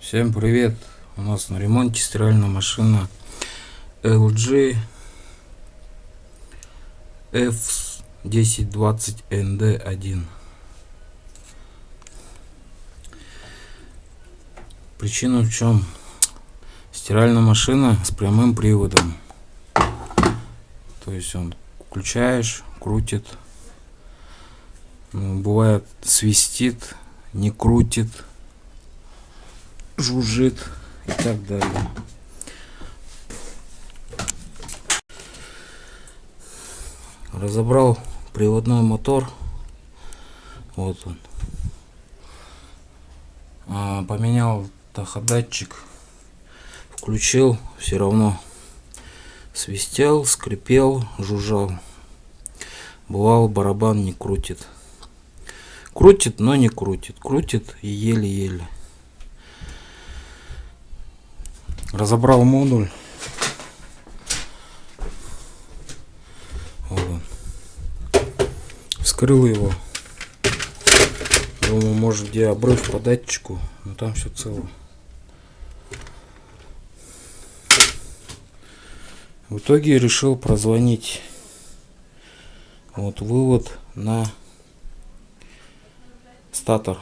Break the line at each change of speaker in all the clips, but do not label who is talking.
Всем привет! У нас на ремонте стиральная машина LG F1020ND1. Причина в чем? Стиральная машина с прямым приводом. То есть он включаешь, крутит. Бывает свистит, не крутит, жужжит и так далее. Разобрал приводной мотор. Вот он. Поменял таходатчик. Включил, все равно свистел, скрипел, жужжал. Бывало, барабан не крутит. Крутит, но не крутит. Крутит и еле-еле. Разобрал модуль. Вот он. Вскрыл его. Думаю, может, где обрыв по датчику, но там все цело. В итоге решил прозвонить. Вот вывод на статор.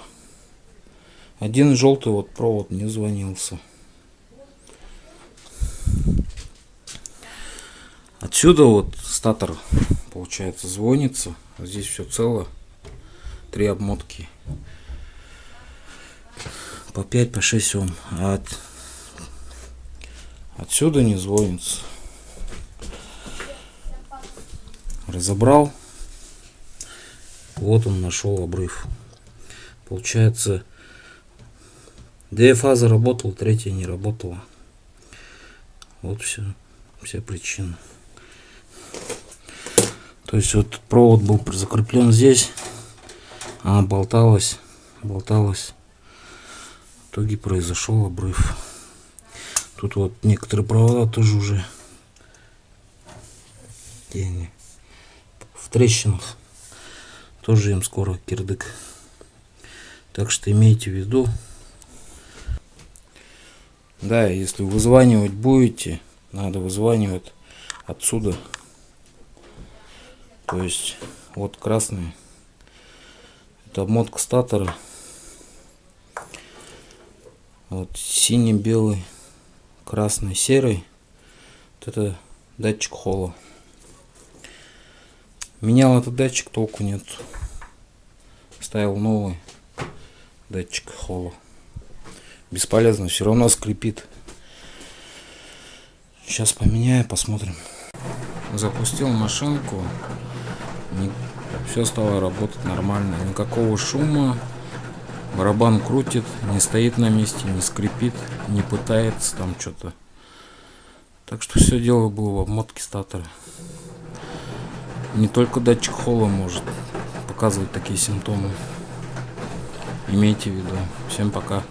Один желтый вот провод не звонился. Отсюда вот статор, получается, звонится. Здесь все цело. 3 обмотки. По 5, по 6 Ом. А отсюда не звонится. Разобрал. Вот он нашел обрыв. Получается, 2 фазы работал, 3 не работала. Вот вся причина. То есть вот провод был закреплен здесь, она болталась. В итоге произошел обрыв. Тут вот некоторые провода тоже уже в трещинах. Тоже им скоро кирдык. Так что имейте в виду. Да, если вызванивать будете, надо вызванивать отсюда. То есть вот красный, это обмотка статора. Вот синий, белый, красный, серый. Вот это датчик холла. Менял этот датчик, толку нет. Ставил новый датчик холла. Бесполезно, все равно скрипит. Сейчас поменяю, посмотрим. Запустил машинку. Все стало работать нормально. Никакого шума. Барабан крутит, не стоит на месте, не скрипит, не пытается там что-то. Так что все дело было в обмотке статора. Не только датчик холла может показывать такие симптомы. Имейте в виду. Всем пока.